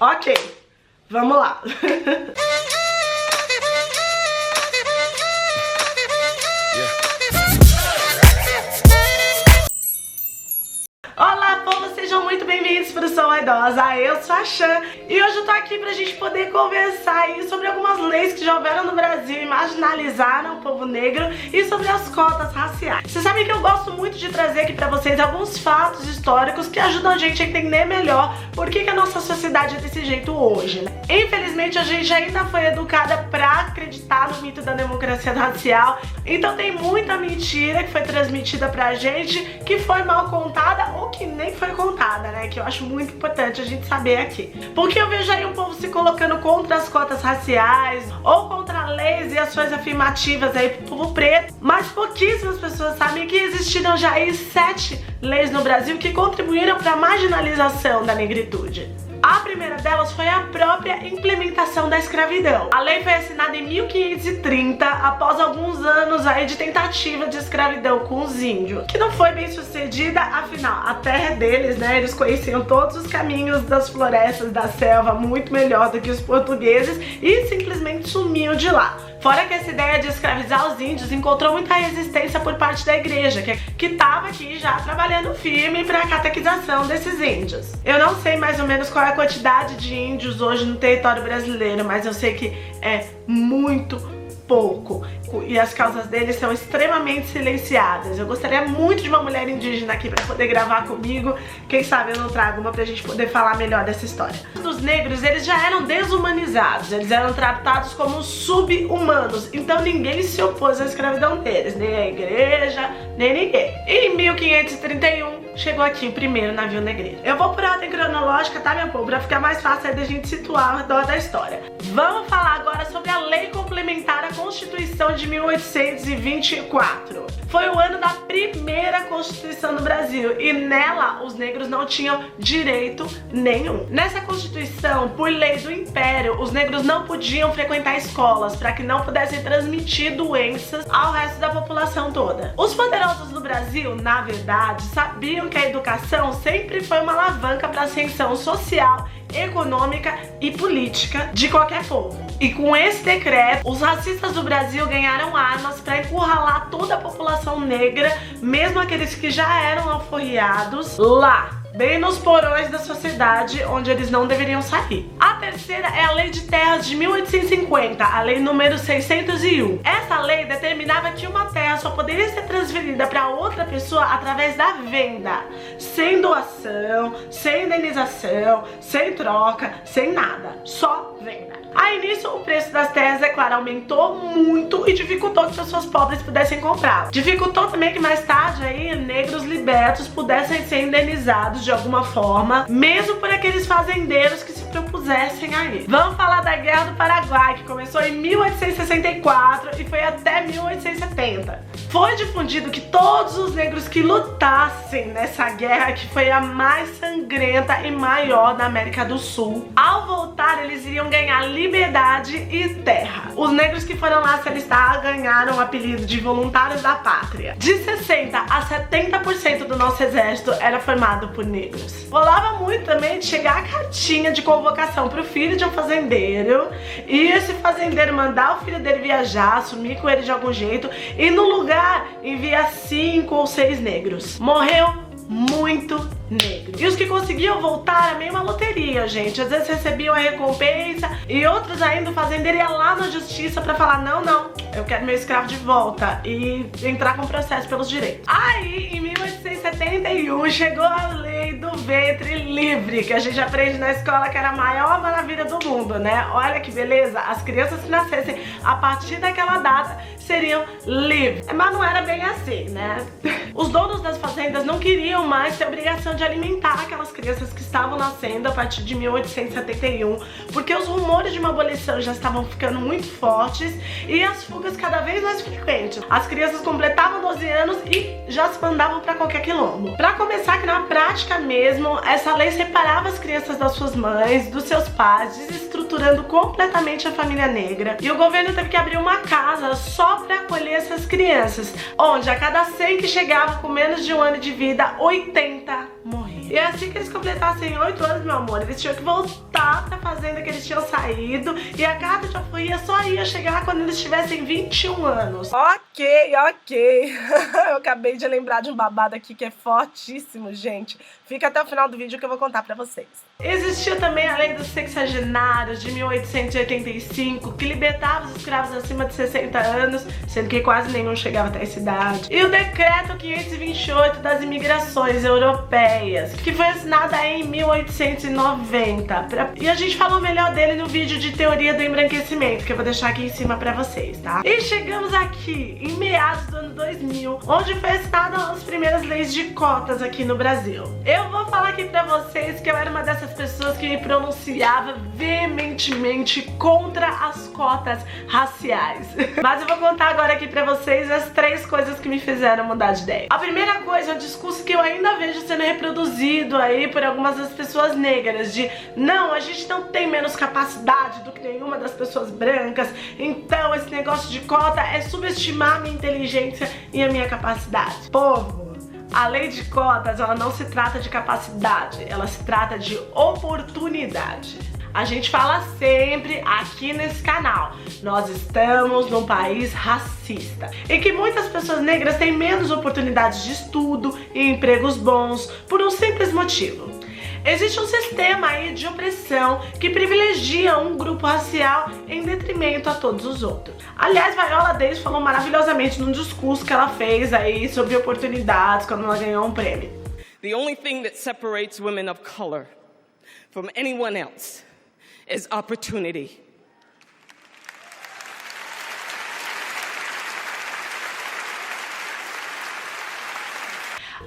Ok, vamos lá. Olá, povo, sejam muito bem-vindos para o Sou Vaidosa. Eu sou a Chan e hoje eu tô aqui pra gente poder conversar aí sobre algumas leis que já houveram no Brasil e marginalizaram o povo negro e sobre as cotas raciais. Vocês sabem que eu gosto muito de trazer aqui pra vocês alguns fatos históricos que ajudam a gente a entender melhor por que a nossa sociedade é desse jeito hoje, né? Infelizmente a gente ainda foi educada pra acreditar no mito da democracia racial, então tem muita mentira que foi transmitida pra gente que foi mal contada ou que nem foi contada, né? Que eu acho muito importante a gente saber aqui. Porque eu vejo aí um povo se colocando contra as cotas raciais ou contra leis e ações afirmativas aí pro povo preto, mas pouquíssimas pessoas sabem que existiram já aí 7 leis no Brasil que contribuíram para a marginalização da negritude. A primeira delas foi a própria implementação da escravidão. A lei foi assinada em 1530, após alguns anos aí de tentativa de escravidão com os índios, que não foi bem sucedida, afinal, a terra é deles, né? Eles conheciam todos os caminhos das florestas, da selva, muito melhor do que os portugueses e simplesmente sumiam de lá. Fora que essa ideia de escravizar os índios encontrou muita resistência por parte da igreja, que estava aqui já trabalhando firme para a catequização desses índios. Eu não sei mais ou menos qual é a quantidade de índios hoje no território brasileiro, mas eu sei que é muito pouco e as causas deles são extremamente silenciadas. Eu gostaria muito de uma mulher indígena aqui para poder gravar comigo. Quem sabe eu não trago uma pra gente poder falar melhor dessa história. Os negros, eles já eram desumanizados, eles eram tratados como sub-humanos, então ninguém se opôs à escravidão deles, nem a igreja, nem ninguém. E em 1531 chegou aqui o primeiro navio negreiro. Eu vou por ordem cronológica, tá, meu povo? Pra ficar mais fácil aí da gente situar ao redor da história. Vamos falar agora sobre a Lei Complementar à Constituição de 1824. Foi o ano da primeira Constituição do Brasil e nela os negros não tinham direito nenhum. Nessa Constituição, por lei do Império, os negros não podiam frequentar escolas para que não pudessem transmitir doenças ao resto da população toda. Os poderosos do Brasil, na verdade, sabiam que a educação sempre foi uma alavanca para a ascensão social, econômica e política de qualquer povo. E com esse decreto, os racistas do Brasil ganharam armas para encurralar toda a população negra, mesmo aqueles que já eram alforriados, lá, bem nos porões da sociedade, onde eles não deveriam sair. A terceira é a Lei de Terras de 1850, a lei número 601. Essa lei determinava que uma terra só poderia ser transferida para outra pessoa através da venda, sem doação, sem indenização, sem troca, sem nada, só venda. Aí nisso o preço das terras, é claro, aumentou muito e dificultou que pessoas pobres pudessem comprar. Dificultou também que mais tarde aí negros libertos pudessem ser indenizados de alguma forma, mesmo por aqueles fazendeiros que se propusessem a ir. Vamos falar da Guerra do Paraguai, que começou em 1864 e foi até 1870. Foi difundido que todos os negros que lutassem nessa guerra, que foi a mais sangrenta e maior da América do Sul, ao voltar eles iriam ganhar liberdade e terra. Os negros que foram lá se alistar ganharam o apelido de voluntários da pátria. De 60 a 70% do nosso exército era formado por negros. Rolava muito também de chegar a cartinha de convocação pro filho de um fazendeiro e esse fazendeiro mandar o filho dele viajar, assumir com ele de algum jeito e no lugar enviar 5 ou 6 negros. Morreu muito negro. E os que conseguiam voltar era meio uma loteria, gente. Às vezes recebiam a recompensa e outros ainda o fazendeiro ia lá na justiça pra falar não, eu quero meu escravo de volta e entrar com processo pelos direitos. Aí, em 1871, chegou a lei do ventre livre, que a gente aprende na escola que era a maior maravilha do mundo, né? Olha que beleza, as crianças que nascessem a partir daquela data seriam livres. Mas não era bem assim, né? Os donos das fazendas não queriam mais ter obrigação de alimentar aquelas crianças que estavam nascendo a partir de 1871, porque os rumores de uma abolição já estavam ficando muito fortes e as fugas cada vez mais frequentes. As crianças completavam 12 anos e já se mandavam para qualquer quilombo. Para começar, que na prática mesmo, essa lei separava as crianças das suas mães, dos seus pais, desestruturando completamente a família negra. E o governo teve que abrir uma casa só para acolher essas crianças, onde a cada 100 que chegavam com menos de um ano de vida, 80 morriam. E assim que eles completassem 8 anos, meu amor, eles tinham que voltar pra fazenda que eles tinham saído, e a carta de alforria só ia chegar quando eles tivessem 21 anos. Ok. Eu acabei de lembrar de um babado aqui que é fortíssimo, gente. Fica até o final do vídeo que eu vou contar pra vocês. Existia também a lei dos sexagenários de 1885, que libertava os escravos acima de 60 anos, sendo que quase nenhum chegava até essa idade. E o decreto 528 das imigrações europeias, que foi assinado aí em 1890. E a gente falou melhor dele no vídeo de teoria do embranquecimento, que eu vou deixar aqui em cima pra vocês, tá? E chegamos aqui em meados do ano 2000, onde foi assinada as primeiras leis de cotas aqui no Brasil. Eu vou falar aqui pra vocês que eu era uma dessas pessoas que me pronunciava veementemente contra as cotas raciais. Mas eu vou contar agora aqui pra vocês as 3 coisas que me fizeram mudar de ideia. A primeira coisa é um discurso que eu ainda vejo sendo reproduzido aí por algumas das pessoas negras, de não, a gente não tem menos capacidade do que nenhuma das pessoas brancas, então esse negócio de cota é subestimar a minha inteligência e a minha capacidade. Povo, a lei de cotas, ela não se trata de capacidade, ela se trata de oportunidade. A gente fala sempre aqui nesse canal, nós estamos num país racista e que muitas pessoas negras têm menos oportunidades de estudo e empregos bons por um simples motivo. Existe um sistema aí de opressão que privilegia um grupo racial em detrimento a todos os outros. Aliás, Viola Davis falou maravilhosamente num discurso que ela fez aí sobre oportunidades quando ela ganhou um prêmio. The only thing that separates women of color from anyone else is opportunity.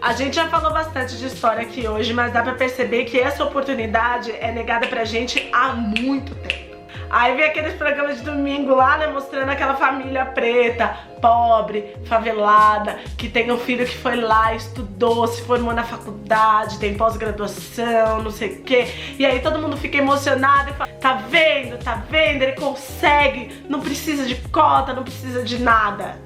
A gente já falou bastante de história aqui hoje, mas dá pra perceber que essa oportunidade é negada pra gente há muito tempo. Aí vem aqueles programas de domingo lá, né, mostrando aquela família preta, pobre, favelada, que tem um filho que foi lá, estudou, se formou na faculdade, tem pós-graduação, não sei o quê. E aí todo mundo fica emocionado e fala, tá vendo, ele consegue, não precisa de cota, não precisa de nada.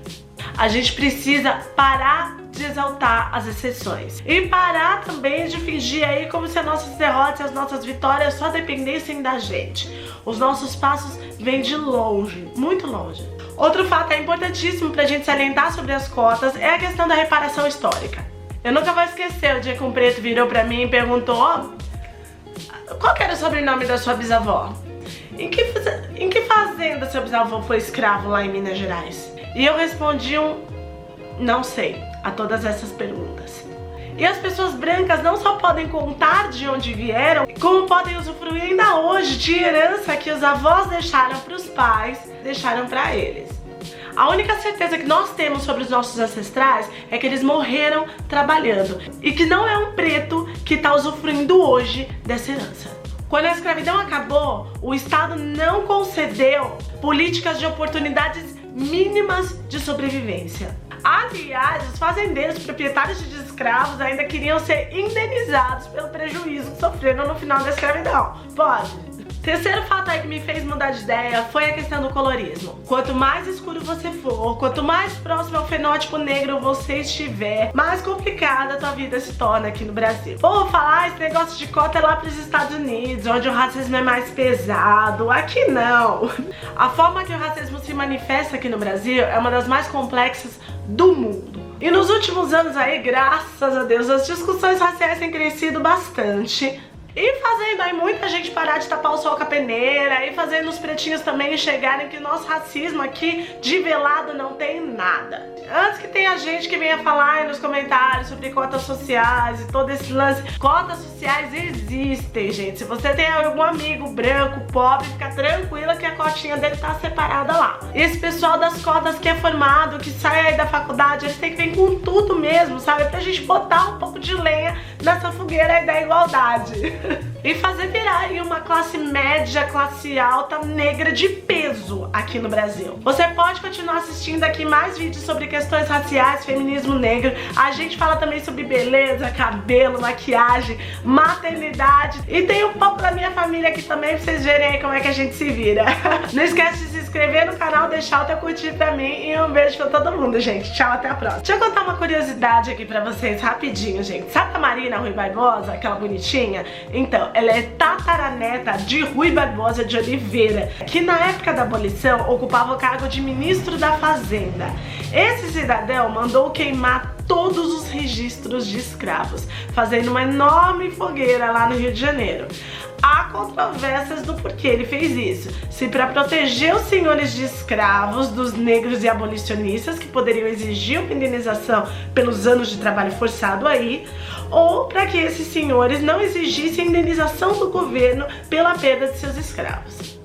A gente precisa parar de exaltar as exceções e parar também de fingir aí como se as nossas derrotas e as nossas vitórias só dependessem da gente. Os nossos passos vêm de longe, muito longe. Outro fato importantíssimo pra gente salientar sobre as cotas é a questão da reparação histórica. Eu nunca vou esquecer o dia que um preto virou pra mim e perguntou, qual que era o sobrenome da sua bisavó? Em que fazenda seu bisavô foi escravo lá em Minas Gerais? E eu respondi não sei a todas essas perguntas. E as pessoas brancas não só podem contar de onde vieram, como podem usufruir ainda hoje de herança que os avós deixaram para os pais, deixaram para eles. A única certeza que nós temos sobre os nossos ancestrais é que eles morreram trabalhando e que não é um preto que está usufruindo hoje dessa herança. Quando a escravidão acabou, o Estado não concedeu políticas de oportunidades mínimas de sobrevivência. Aliás, os fazendeiros proprietários de escravos ainda queriam ser indenizados pelo prejuízo que sofreram no final da escravidão. Pode. Terceiro fato aí que me fez mudar de ideia foi a questão do colorismo. Quanto mais escuro você for, quanto mais próximo ao fenótipo negro você estiver, mais complicada a tua vida se torna aqui no Brasil. Vou falar, esse negócio de cota é lá para os Estados Unidos, onde o racismo é mais pesado. Aqui não. A forma que o racismo se manifesta aqui no Brasil é uma das mais complexas do mundo. E nos últimos anos aí, graças a Deus, as discussões raciais têm crescido bastante. E fazendo aí muita gente parar de tapar o sol com a peneira, e fazendo os pretinhos também enxergarem que o nosso racismo aqui de velado não tem nada. Antes que tenha gente que venha falar aí nos comentários sobre cotas sociais e todo esse lance, cotas sociais existem, gente. Se você tem algum amigo branco, pobre, fica tranquila que a cotinha dele tá separada lá. E esse pessoal das cotas que é formado, que sai aí da faculdade, eles têm que vir com tudo mesmo, sabe? Pra gente botar um pouco de lenha nessa fogueira aí da igualdade. E fazer virar aí uma classe média, classe alta, negra de peso aqui no Brasil. Você pode continuar assistindo aqui mais vídeos sobre questões raciais, feminismo negro. A gente fala também sobre beleza, cabelo, maquiagem, maternidade. E tem um pouco da minha família aqui também pra vocês verem aí como é que a gente se vira. Não esquece de se inscrever no canal, deixar o teu curtir pra mim e um beijo pra todo mundo, gente. Tchau, até a próxima. Deixa eu contar uma curiosidade aqui pra vocês, rapidinho, gente. Sabe a Marina Rui Barbosa, aquela bonitinha? Então, ela é tataraneta de Rui Barbosa de Oliveira, que na época da abolição ocupava o cargo de ministro da Fazenda. Esse cidadão mandou queimar todos os registros de escravos, fazendo uma enorme fogueira lá no Rio de Janeiro. Há controvérsias do porquê ele fez isso, se para proteger os senhores de escravos dos negros e abolicionistas que poderiam exigir uma indenização pelos anos de trabalho forçado aí, ou para que esses senhores não exigissem indenização do governo pela perda de seus escravos.